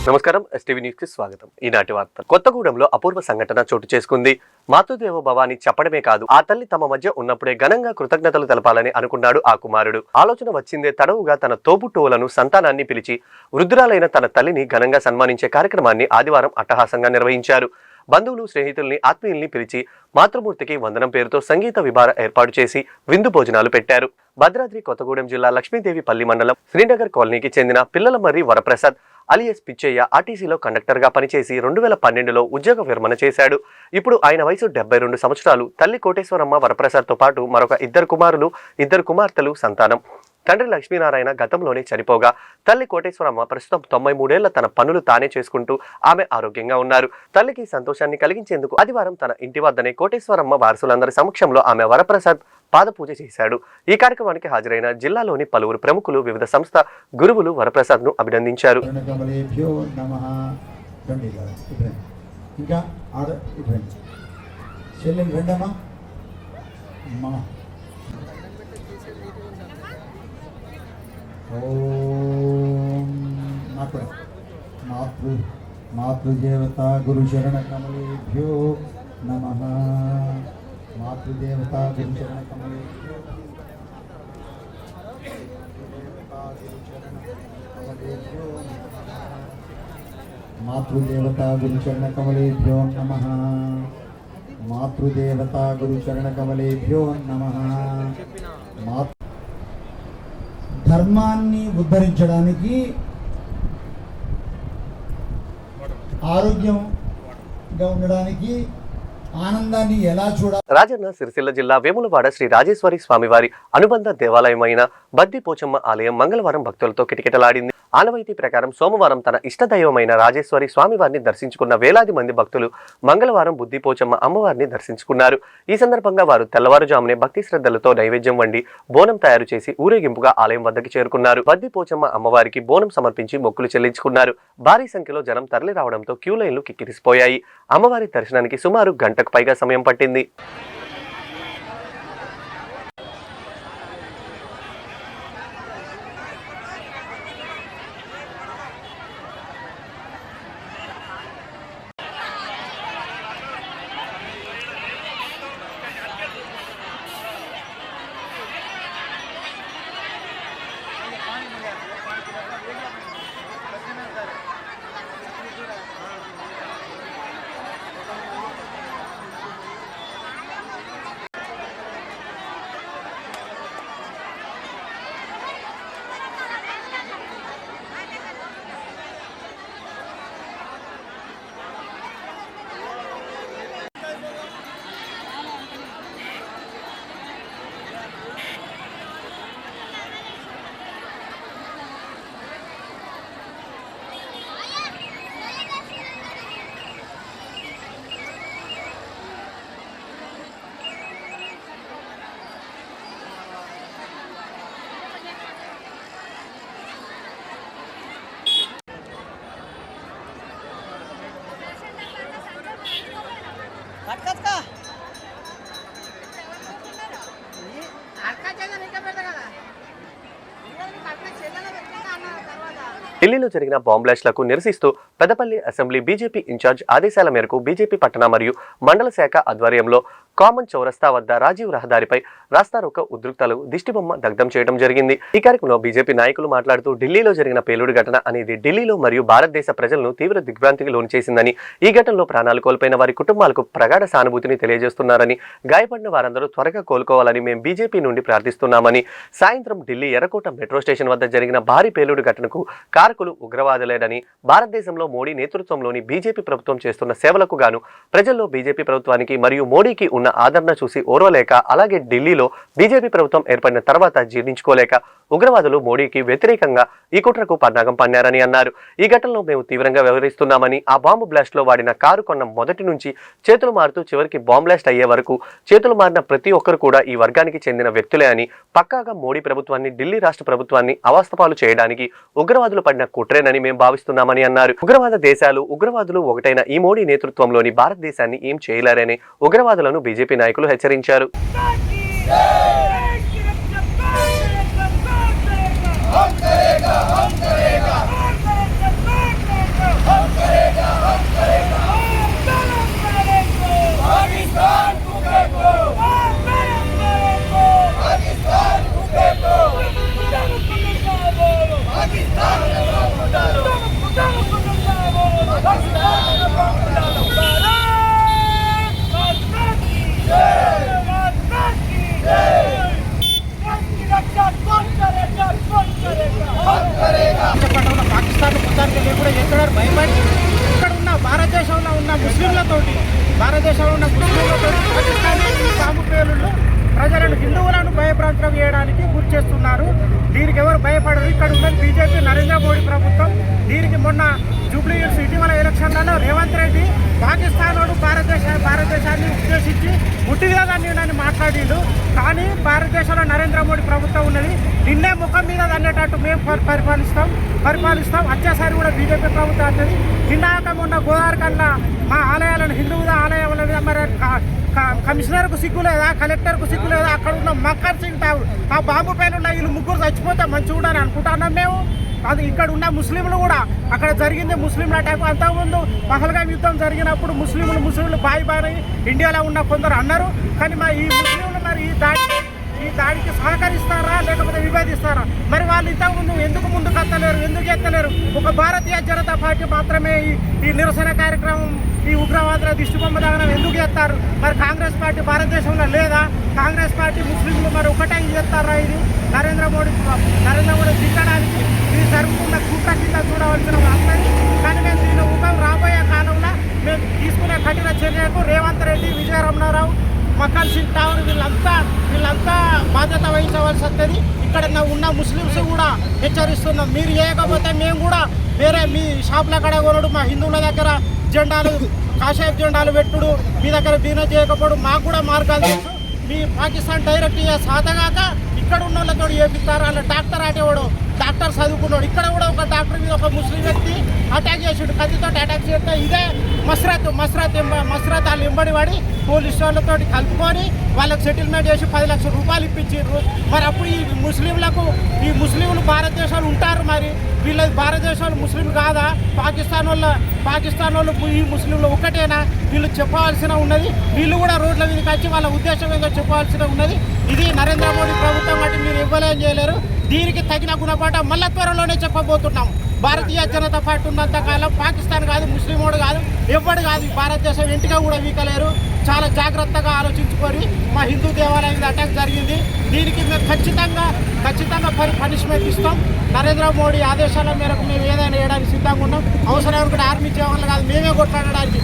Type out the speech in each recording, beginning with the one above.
నమస్కారం, STV news కి స్వాగతం. ఈనాటి వార్త. కొత్తగూడెంలో అపూర్వ సంఘటన చోటు చేసుకుంది. మాతృదేవో భవ అని చెప్పడమే కాదు, ఆ తల్లి తమ మధ్య ఉన్నప్పుడే ఘనంగా కృతజ్ఞతలు తెలపాలని అనుకున్నాడు ఆ కుమారుడు. ఆలోచన వచ్చిందే తడవుగా తన తోబుట్టువులను, సంతానాన్ని పిలిచి వృద్ధురాలైన తన తల్లిని ఘనంగా సన్మానించే కార్యక్రమాన్ని ఆదివారం అట్టహాసంగా నిర్వహించారు. బంధువులు, స్నేహితుల్ని, ఆత్మీయుల్ని పిలిచి మాతృమూర్తికి వందనం పేరుతో సంగీత విభార ఏర్పాటు చేసి విందు భోజనాలు పెట్టారు. భద్రాద్రి కొత్తగూడెం జిల్లా లక్ష్మీదేవిపల్లి మండలం శ్రీనగర్ కాలనీకి చెందిన పిల్లలమర్రి వరప్రసాద్ అలియస్ పిచ్చయ్య ఆర్టీసీలో కండక్టర్గా పనిచేసి 2012లో ఉద్యోగ విరమణ చేశాడు. ఇప్పుడు ఆయన వయసు 72 సంవత్సరాలు. తల్లి కోటేశ్వరమ్మ వరప్రసాద్తో పాటు మరొక 2 కుమారులు, 2 కుమార్తెలు సంతానం. తండ్రి లక్ష్మీనారాయణ గతంలోనే చనిపోగా తల్లి కోటేశ్వరమ్మ ప్రస్తుతం 93 ఏళ్ల తన పనులు తానే చేసుకుంటూ ఆమె ఆరోగ్యంగా ఉన్నారు. తల్లికి సంతోషాన్ని కలిగించేందుకు ఆదివారం తన ఇంటి వద్దనే కోటేశ్వరమ్మ వారసులందరి సమక్షంలో ఆమె వరప్రసాద్ పాదపూజ చేశాడు. ఈ కార్యక్రమానికి హాజరైన జిల్లాలోని పలువురు ప్రముఖులు, వివిధ సంస్థ గురువులు వరప్రసాద్ ను అభినందించారు. మాతృదేవతా గురు శరణ కమలేభ్యో నమః. మాతృదేవతా గురు శరణ కమలేభ్యో మాతృదేవతా గురు శరణ కమలేభ్యో నమః. మాతృదేవతా గురు శరణ కమలేభ్యో నమః. ధర్మాన్ని ఉద్ధరించడానికి, ఆరోగ్యంగా ఉండడానికి, ఆనందాన్ని ఎలా చూడాలి. రాజన్న సిరిసిల్ల జిల్లా వేములవాడ శ్రీ రాజేశ్వరి స్వామివారి అనుబంధ దేవాలయమైన బద్ది పోచమ్మ ఆలయం మంగళవారం భక్తులతో కిటకిటలాడింది. ఆనవాయితీ ప్రకారం సోమవారం తన ఇష్టదైవమైన రాజేశ్వరి స్వామివారిని దర్శించుకున్న వేలాది మంది భక్తులు మంగళవారం బుద్ది పోచమ్మ అమ్మవారిని దర్శించుకున్నారు. ఈ సందర్భంగా వారు తెల్లవారుజామునే భక్తి శ్రద్ధలతో నైవేద్యం వండి బోనం తయారు చేసి ఊరేగింపుగా ఆలయం వద్దకు చేరుకున్నారు. బద్ది పోచమ్మ అమ్మవారికి బోనం సమర్పించి మొక్కులు చెల్లించుకున్నారు. భారీ సంఖ్యలో జనం తరలి రావడంతో క్యూ లైన్లు కిక్కిరిసిపోయాయి. అమ్మవారి దర్శనానికి సుమారు గంటకు పైగా సమయం పట్టింది. ఢిల్లీలో జరిగిన బాంబ్ బ్లాస్ట్లకు నిరసిస్తూ పెద్దపల్లి అసెంబ్లీ బీజేపీ ఇన్ఛార్జ్ ఆదేశాల మేరకు బీజేపీ పట్టణ మరియు మండల శాఖ ఆధ్వర్యంలో కామన్ చౌరస్తా వద్ద రాజీవ్ రహదారిపై రాస్తారోక ఉద్రిక్తలు దిష్టిబొమ్మ దగ్ధం చేయడం జరిగింది. ఈ కార్యక్రమంలో బీజేపీ నాయకులు మాట్లాడుతూ ఢిల్లీలో జరిగిన పేలుడు ఘటన అనేది ఢిల్లీలో మరియు భారతదేశ ప్రజలను తీవ్ర దిగ్భ్రాంతికి లోను చేసిందని, ఈ ఘటనలో ప్రాణాలు కోల్పోయిన వారి కుటుంబాలకు ప్రగాఢ సానుభూతిని తెలియజేస్తున్నారని, గాయపడిన వారందరూ త్వరగా కోలుకోవాలని మేము బీజేపీ నుండి ప్రార్థిస్తున్నామని, సాయంత్రం ఢిల్లీ ఎర్రకోట మెట్రో స్టేషన్ వద్ద జరిగిన భారీ పేలుడు ఘటనకు కారకులు ఉగ్రవాదులేనని, భారతదేశంలో మోడీ నేతృత్వంలోని బీజేపీ ప్రభుత్వం చేస్తున్న సేవలకు గాను ప్రజల్లో బీజేపీ ప్రభుత్వానికి మరియు మోడీకి ఉన్న ఆదరణ చూసి ఓర్వలేక, అలాగే ఢిల్లీలో బీజేపీ ప్రభుత్వం ఏర్పడిన తర్వాత జీర్ణించుకోలేక ఉగ్రవాదులు మోడీకి వ్యతిరేకంగా ఈ కుట్రకు పన్నాగం పన్నారని అన్నారు. ఈ ఘటనలో మేము తీవ్రంగా వ్యవహరిస్తున్నామని, ఆ బాంబు బ్లాస్ట్ లో వాడిన కారు కొన్న మొదటి నుంచి చేతులు మారుతూ చివరికి బాంబ్ బ్లాస్ట్ అయ్యే వరకు చేతులు మారిన ప్రతి ఒక్కరు కూడా ఈ వర్గానికి చెందిన వ్యక్తులే అని, పక్కాగా మోడీ ప్రభుత్వాన్ని, ఢిల్లీ రాష్ట్ర ప్రభుత్వాన్ని అవాస్తపాలు చేయడానికి ఉగ్రవాదులు పడిన కుట్రేనని మేము భావిస్తున్నామని అన్నారు. ఉగ్రవాద దేశాలు, ఉగ్రవాదులు ఒకటైన ఈ మోడీ నేతృత్వంలోని భారతదేశాన్ని ఏం చేయలేరని ఉగ్రవాదులను బీజేపీ నాయకులు హెచ్చరించారు. పాకిస్తాన్ మొత్తానికి లేకుండా చేస్తున్నారు భయపడి ఇక్కడ ఉన్న భారతదేశంలో ఉన్న ముస్లింలతోటి పాకిస్తాన్ బాంబు పేలుళ్ళు ప్రజలను హిందువులను భయభ్రాంతం చేయడానికి గురి చేస్తున్నారు. దీనికి ఎవరు భయపడరు. ఇక్కడ ఉన్నది బీజేపీ నరేంద్ర మోడీ ప్రభుత్వం. దీనికి మొన్న జూబ్లీ హిల్స్ ఇటీవల ఎలక్షన్లలో రేవంత్ రెడ్డి పాకిస్తాన్ భారతదేశాన్ని ఉద్దేశించి ముట్టిగా నేను మాట్లాడిండు. కానీ భారతదేశంలో నరేంద్ర మోడీ ప్రభుత్వం ఉన్నది. నిన్నే ముఖం మీద అనేటట్టు మేము పరిపాలిస్తాం. వచ్చేసారి కూడా బీజేపీ ప్రభుత్వం వస్తుంది. నిన్నాక మొన్న గోదావరికల్లా మా ఆలయాలను హిందువుల ఆలయాల మీద మరి కమిషనర్కు సిగ్గు లేదా, కలెక్టర్కు సిగ్గు లేదా, అక్కడ ఉన్న మక్కర్ సింగ్ ఆ బాంబు పైన ఉన్న వీళ్ళు ముగ్గురు చచ్చిపోతే మంచిగా ఉండాలని అనుకుంటున్నాం మేము. అది ఇక్కడ ఉన్న ముస్లింలు కూడా అక్కడ జరిగింది ముస్లింల అటాక్. అంతకుముందు పహల్గాం యుద్ధం జరిగినప్పుడు ముస్లింలు బాయి ఇండియాలో ఉన్న కొందరు అన్నారు. కానీ ఈ ముస్లింలు మరి ఈ దాడికి సహకరిస్తారా లేకపోతే విభేదిస్తారా? మరి వాళ్ళు ఇంతకుముందు ఎందుకు ముందుకు వస్తలేరు, ఎందుకు ఎత్తలేరు? ఒక భారతీయ జనతా పార్టీ మాత్రమే ఈ నిరసన కార్యక్రమం, ఈ ఉగ్రవాదుల దిష్టిబొమ్మ దహనం ఎందుకు చేస్తారు? మరి కాంగ్రెస్ పార్టీ భారతదేశంలో లేదా? కాంగ్రెస్ పార్టీ ముస్లింలు మరి ఒకటే చేస్తారా? ఇది నరేంద్ర మోడీ దిక్కడానికి ఇది జరుగుతున్న కుట్ర కింద చూడవలసిన వస్తుంది. కానీ మేము దీని ముఖం రాబోయే కాలంలో మేము తీసుకునే కఠిన చర్యకు రేవంత్ రెడ్డి, విజయరమణారావు, మక్కల్ సింగ్ ఠాకూర్ వీళ్ళంతా బాధ్యత వహించవలసి వస్తుంది. ఇక్కడ ఉన్న ముస్లిమ్స్ కూడా హెచ్చరిస్తున్నాం. మీరు చేయకపోతే మేము కూడా వేరే మీ షాపుల కడ కొనడు, మా హిందువుల దగ్గర జెండాలు కాషాయపు జెండాలు పెట్టుడు, మీ దగ్గర బిజినెస్ చేయకపోవడం మాకు కూడా మార్గాలు తెలుసు. మీ పాకిస్తాన్ డైరెక్ట్ సాతగాక ఇక్కడ ఉన్న వాళ్ళతో చేపిస్తారు. అలా డాక్టర్ ఆటేవాడు, డాక్టర్ చదువుకున్నాడు. ఇక్కడ కూడా ఒక డాక్టర్ మీద ఒక ముస్లిం వ్యక్తి అటాక్ చేసాడు, కత్తితో అటాక్ చేస్తే ఇదే మస్రత్ వాళ్ళు వెంబడి పడి పోలీసు వాళ్ళతో కలుపుకొని వాళ్ళకి సెటిల్మెంట్ చేసి 10 లక్షల రూపాయలు ఇప్పించారు. మరి అప్పుడు ఈ ముస్లింలు భారతదేశాలు ఉంటారు. మరి వీళ్ళది భారతదేశంలో ముస్లింలు కాదా? పాకిస్తాన్ వాళ్ళు ఈ ముస్లింలు ఒకటేనా? వీళ్ళు చెప్పవలసిన ఉన్నది. వీళ్ళు కూడా రోడ్ల మీదకి వచ్చి వాళ్ళ ఉద్దేశం ఏదో చెప్పవలసిన ఉన్నది. ఇది నరేంద్ర మోడీ ప్రభుత్వం అంటే మీరు ఇవ్వలేం చేయలేరు. దీనికి తగిన గుణపాఠం మళ్ళా త్వరలోనే చెప్పబోతున్నాం. భారతీయ జనతా పార్టీ ఉన్నంత కాలం పాకిస్తాన్ కాదు, ముస్లిమోడు కాదు, ఎవ్వడు కాదు భారతదేశం ఇంటిగా కూడా వీకలేరు. చాలా జాగ్రత్తగా ఆలోచించుకొని మా హిందూ దేవాలయం మీద అటాక్ జరిగింది. దీనికి మేము ఖచ్చితంగా పనిష్మెంట్ ఇస్తాం. నరేంద్ర మోడీ ఆదేశాల మేరకు మేము ఏదైనా వేయడానికి సిద్ధంగా ఉన్నాం. అవసరం అనుకుంటే ఆర్మీ జవాన్లు కాదు, మేమే కొట్లాడడానికి,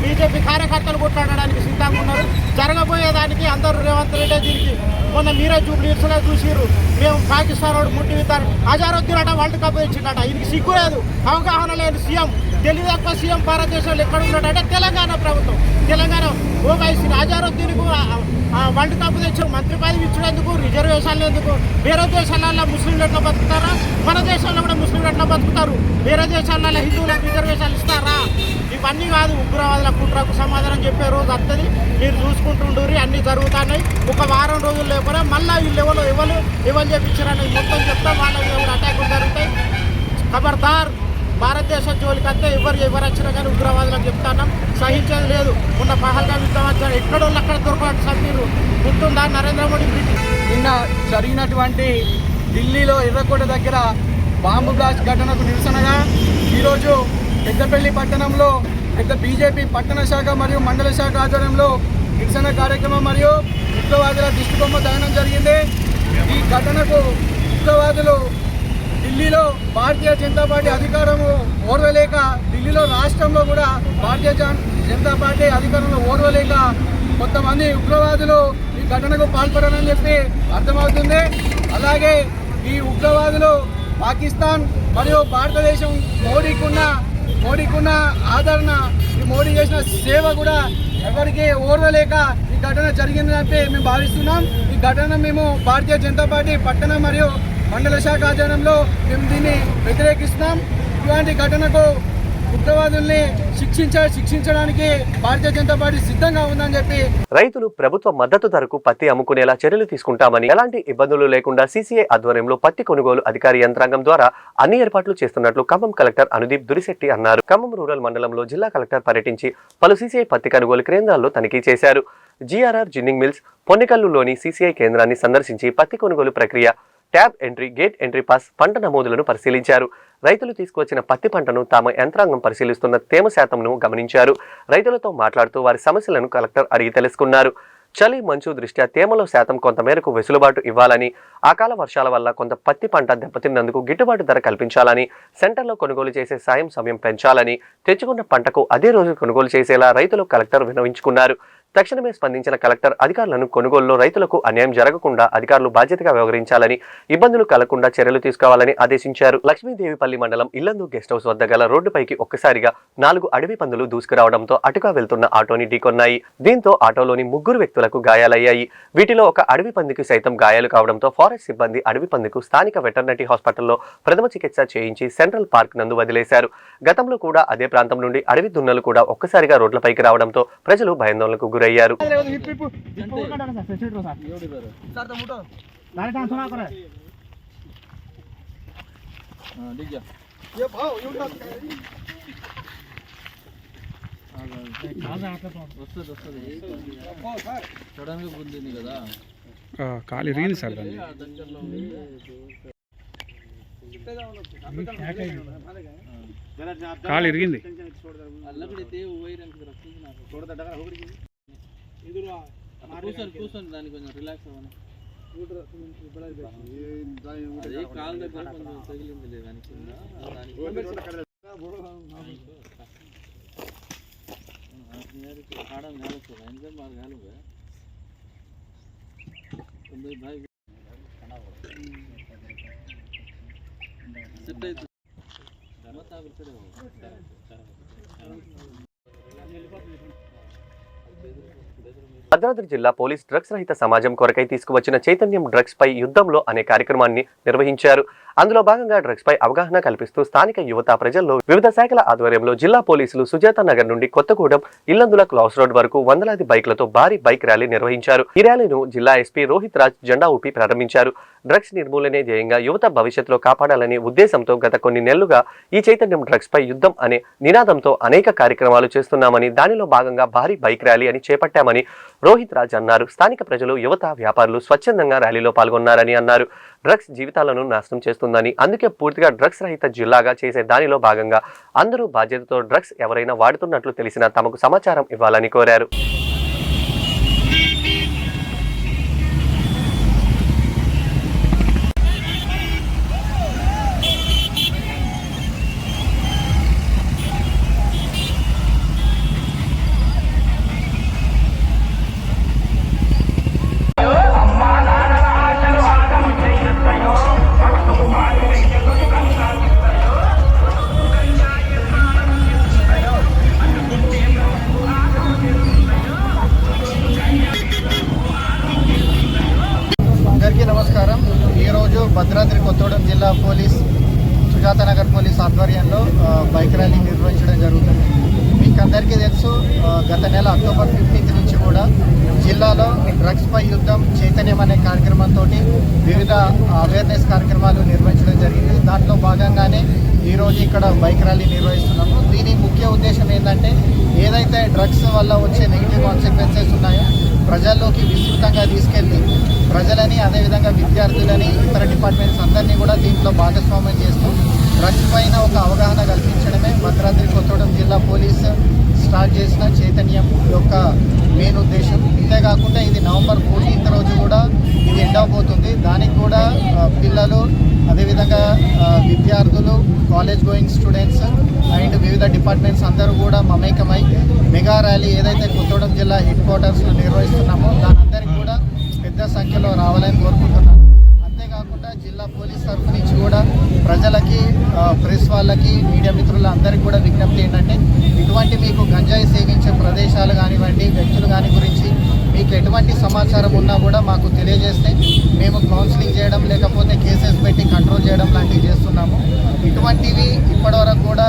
బీజేపీ కార్యకర్తలు కొట్లాడడానికి సిద్ధంగా ఉన్నారు. జరగబోయేదానికి అందరూ రేవంత్ రెడ్డి దీనికి మొన్న మీరే జూబ్లీ హిల్స్లో చూసిర్రు. మేము పాకిస్తాన్ వాడు ముట్టి విద్దారు అజారుద్దీన్ అట వరల్డ్ కప్ ఇచ్చిండట. ఇది సిగ్గు లేదు, అవగాహన లేని సీఎం, తెలివి తక్కువ సీఎం భారతదేశంలో ఎక్కడ ఉన్నాడంటే తెలంగాణ ప్రభుత్వం. తెలంగాణ ఓవైసీ అజారుద్దీన్కు వరల్డ్ కప్ తెచ్చి మంత్రి పదవి ఇచ్చినందుకు, రిజర్వేషన్లు ఎందుకు? వేరే దేశాలలో ముస్లింలు ఎట్లా బతుకుతారా? మన దేశంలో కూడా ముస్లింలు ఎట్లా బతుకుతారు? వేరే దేశాలలో హిందువులకు రిజర్వేషన్లు ఇస్తారా? ఇవన్నీ కాదు. ఉగ్రవాదుల కుట్రకు సమాధానం చెప్పే రోజు వస్తుంది. మీరు చూసుకుంటుండ్రి, అన్నీ జరుగుతున్నాయి. ఒక వారం రోజులు లేకపోతే మళ్ళీ వీళ్ళు ఎవరు చెప్పించారని మొత్తం చెప్తాం. వాళ్ళ అటాకులు జరుగుతాయి. ఖబర్దార్, భారతదేశం జోలికి వస్తే ఎవరు వచ్చినా కానీ ఉగ్రవాదులకు చెప్తున్నాం, సహించేది లేదు. ఉన్న పహల్గాం యుద్ధం వచ్చారు, ఎక్కడోళ్ళు అక్కడ దొరకడం సభ్యులు గుర్తుందా? నరేంద్ర మోడీ నిన్న జరిగినటువంటి ఢిల్లీలో ఎర్రకోట దగ్గర బాంబు బ్లాస్ట్ ఘటనకు నిరసనగా ఈరోజు పెద్దపల్లి పట్టణంలో బీజేపీ పట్టణ శాఖ మరియు మండల శాఖ ఆధ్వర్యంలో నిరసన కార్యక్రమం మరియు ఉగ్రవాదుల దిష్టిబొమ్మ దహనం జరిగింది. ఈ ఘటనకు ఉగ్రవాదులు ఢిల్లీలో భారతీయ జనతా పార్టీ అధికారము ఓర్వలేక, ఢిల్లీలో రాష్ట్రంలో కూడా భారతీయ జనతా పార్టీ అధికారంలో ఓర్వలేక కొంతమంది ఉగ్రవాదులు ఈ ఘటనకు పాల్పడారని చెప్పి అర్థమవుతుంది. అలాగే ఈ ఉగ్రవాదులు పాకిస్తాన్ మరియు భారతదేశం మోడీకున్న ఆదరణ, ఈ మోడీ చేసిన సేవ కూడా ఎవరికి ఓర్వలేక ఈ ఘటన జరిగిందని మేము భావిస్తున్నాం. ఈ ఘటన మేము భారతీయ జనతా పార్టీ పట్టణ మరియు మండల శాఖ ఆధ్వర్యంలో మేము దీన్ని వ్యతిరేకిస్తున్నాం. ఇలాంటి ఘటనకు ఉగ్రవాదుల్ని శిక్షించడానికి భారతీయ జనతా పార్టీ సిద్ధంగా ఉందని చెప్పి రైతులు ప్రభుత్వ మద్దతు ధరకు పత్తి అమ్ముకునేలా చర్యలు తీసుకుంటామని, ఎలాంటి ఇబ్బందులు లేకుండా సీసీఐ ఆధ్వర్యంలో పత్తి కొనుగోలు అధికారి యంత్రాంగం ద్వారా అన్ని ఏర్పాట్లు చేస్తున్నట్లు ఖమ్మం కలెక్టర్ అనుదీప్ దురిశెట్టి అన్నారు. ఖమ్మం రూరల్ మండలంలో జిల్లా కలెక్టర్ పర్యటించి పలు సీసీఐ పత్తి కొనుగోలు కేంద్రాల్లో తనిఖీ చేశారు. జీఆర్ఆర్ జిన్నింగ్ మిల్స్ పొన్నికల్లులోని సీసీఐ కేంద్రాన్ని సందర్శించి పత్తి కొనుగోలు ప్రక్రియ tab entry, gate entry pass, పంట నమోదులను పరిశీలించారు. రైతులు తీసుకువచ్చిన పత్తి పంటను తమ యంత్రాంగం పరిశీలిస్తున్న తేమ శాతంను గమనించారు. రైతులతో మాట్లాడుతూ వారి సమస్యలను కలెక్టర్ అడిగి తెలుసుకున్నారు. చలి, మంచు దృష్ట్యా తేమలో శాతం కొంతమేరకు వెసులుబాటు ఇవ్వాలని, అకాల వర్షాల వల్ల కొంత పత్తి పంట దెబ్బతిన్నందుకు గిట్టుబాటు ధర కల్పించాలని, సెంటర్లో కొనుగోలు చేసే సమయం పెంచాలని, తెచ్చుకున్న పంటకు అదే రోజు కొనుగోలు చేసేలా రైతులు కలెక్టర్ విన్నవించుకున్నారు. తక్షణమే స్పందించిన కలెక్టర్ అధికారులను కొనుగోలులో రైతులకు అన్యాయం జరగకుండా అధికారులు బాధ్యతగా వ్యవహరించాలని, ఇబ్బందులు కలగకుండా చర్యలు తీసుకోవాలని ఆదేశించారు. లక్ష్మీదేవిపల్లి మండలం ఇల్లందు గెస్ట్ హౌస్ వద్ద గల రోడ్డుపైకి ఒక్కసారిగా 4 అడవి పందులు దూసుకురావడంతో అటుగా వెళ్తున్న ఆటోని ఢీకొన్నాయి. దీంతో ఆటోలోని 3 వ్యక్తులకు గాయాలయ్యాయి. వీటిలో ఒక అడవి పందికి సైతం గాయాలు కావడంతో ఫారెస్ట్ సిబ్బంది అడవి పందికు స్థానిక వెటర్నరీ హాస్పిటల్లో ప్రథమ చికిత్స చేయించి సెంట్రల్ పార్క్ నందు వదిలేశారు. గతంలో కూడా అదే ప్రాంతం నుండి అడవి దున్నలు కూడా ఒక్కసారిగా రోడ్లపైకి రావడంతో ప్రజలు భయాందోళనకు గురయ్యారు. కాలు ఇరిగింది సార్, కాలు ఇరిగింది. కూర్చొని దానికి కొంచెం రిలాక్స్ అవ్వను. కాలు దగ్గర కొంచెం తగిలింది లేదు కాడం కాలుస్తుంది ఎంత బాగా కాలువే సెట్ అవుతుంది. భద్రాద్రి జిల్లా పోలీస్ డ్రగ్స్ రహిత సమాజం కొరకై తీసుకువచ్చిన చైతన్యం డ్రగ్స్ పై యుద్ధంలో అనే కార్యక్రమాన్ని నిర్వహించారు. అందులో భాగంగా డ్రగ్స్ పై అవగాహన కల్పిస్తూ స్థానిక యువత ప్రజల్లో వివిధ శాఖల ఆధ్వర్యంలో జిల్లా పోలీసులు సుజాత నగర్ నుండి కొత్తగూడెం, ఇల్లందుల క్లాస్ రోడ్ వరకు వందలాది బైక్లతో భారీ బైక్ ర్యాలీ నిర్వహించారు. ఈ ర్యాలీను జిల్లా ఎస్పీ రోహిత్ రాజ్ జెండా ఊపి ప్రారంభించారు. డ్రగ్స్ నిర్మూలనే ధ్యేయంగా యువత భవిష్యత్తులో కాపాడాలనే ఉద్దేశంతో గత కొన్ని నెలలుగా ఈ చైతన్యం డ్రగ్స్ పై యుద్ధం అనే నినాదంతో అనేక కార్యక్రమాలు చేస్తున్నామని, దానిలో భాగంగా భారీ బైక్ ర్యాలీ అని చేపట్టామని రోహిత్ రాజ్ అన్నారు. స్థానిక ప్రజలు, యువత, వ్యాపారులు స్వచ్ఛందంగా ర్యాలీలో పాల్గొన్నారని అన్నారు. డ్రగ్స్ జీవితాలను నాశనం చేస్తుందని, అందుకే పూర్తిగా డ్రగ్స్ రహిత జిల్లాగా చేసే దానిలో భాగంగా అందరూ బాధ్యతతో డ్రగ్స్ ఎవరైనా వాడుతున్నట్లు తెలిసినా తమకు సమాచారం ఇవ్వాలని కోరారు. నమస్కారం. ఈరోజు భద్రాద్రి కొత్తగూడెం జిల్లా పోలీస్ సుజాత నగర్ పోలీస్ ఆధ్వర్యంలో బైక్ ర్యాలీ నిర్వహించడం జరుగుతుంది. మీకు అందరికీ తెలుసు, గత నెల అక్టోబర్ 15 నుంచి కూడా జిల్లాలో డ్రగ్స్ పై యుద్ధం చైతన్యం అనే కార్యక్రమంతో వివిధ అవేర్నెస్ కార్యక్రమాలు నిర్వహించడం జరిగింది. దాంట్లో భాగంగానే ఈరోజు ఇక్కడ బైక్ ర్యాలీ నిర్వహిస్తున్నాము. దీని ముఖ్య ఉద్దేశం ఏంటంటే, ఏదైతే డ్రగ్స్ వల్ల వచ్చే నెగిటివ్ కాన్సిక్వెన్సెస్ ఉన్నాయో ప్రజల్లోకి విస్తృతంగా తీసుకెళ్ళి ప్రజలని, అదేవిధంగా విద్యార్థులని, ఇతర డిపార్ట్మెంట్స్ అందరినీ కూడా దీంట్లో భాగస్వామ్యం చేస్తూ డ్రగ్స్ పైన ఒక అవగాహన కల్పించడమే భద్రాద్రి కొత్తగూడెం జిల్లా పోలీస్ స్టార్ట్ చేసిన చైతన్యం యొక్క మెయిన్ ఉద్దేశం. ఇంతేకాకుండా ఇది నవంబర్ 14th రోజు కూడా ఇది ఎండ్ అవబోతుంది. దానికి కూడా పిల్లలు, అదేవిధంగా విద్యార్థులు, కాలేజ్ గోయింగ్ స్టూడెంట్స్ అండ్ వివిధ డిపార్ట్మెంట్స్ అందరూ కూడా మమేకమై మెగా ర్యాలీ ఏదైతే కొత్తగూడెం జిల్లా హెడ్ క్వార్టర్స్లో నిర్వహిస్తున్నామో దానందరికీ కూడా పెద్ద సంఖ్యలో రావాలని కోరుకుంటున్నాం. అంతేకాకుండా జిల్లా పోలీస్ తరఫు నుంచి కూడా ప్రజలకి, ప్రెస్ వాళ్ళకి, మీడియా మిత్రులందరికీ కూడా విజ్ఞప్తి ఏంటంటే, ఇటువంటి మీకు గంజాయి సేవించే ప్రదేశాలు కానివ్వండి, వ్యక్తులు కాని గురించి మీకు ఎటువంటి సమాచారం ఉన్నా కూడా మాకు తెలియజేస్తే మేము కౌన్సిలింగ్ చేయడం, లేకపోతే కేసెస్ పెట్టి కంట్రోల్ చేయడం లాంటివి చేస్తున్నాము. ఇటువంటివి ఇప్పటివరకు కూడా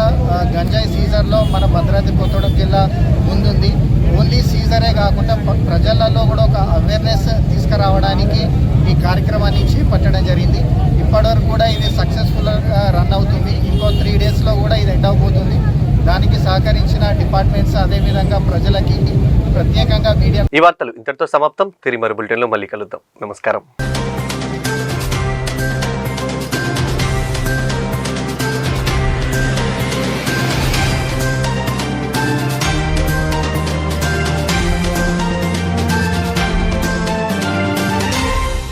గంజాయి సీజర్లో మన భద్రాద్రి కొత్తగూడెం జిల్లా ముందుంది. ఓన్లీ సీజరే కాకుండా ప్రజలలో కూడా ఒక అవేర్నెస్ తీసుకురావడానికి ఈ కార్యక్రమాన్ని చేపట్టడం జరిగింది. ఇప్పటివరకు కూడా ఇది సక్సెస్ఫుల్గా రన్ అవుతుంది. ఇంకో 3 daysలో కూడా ఇది ఎండ్ అవబోతుంది. దానికి సహకరించిన డిపార్ట్మెంట్స్, అదేవిధంగా ప్రజలకి ప్రత్యేకంగా మీడియా. ఈ వార్తలు ఇంతటితో సమాప్తం. తిరిగి మరో బులెటిన్లో మళ్ళీ కలుద్దాం. నమస్కారం.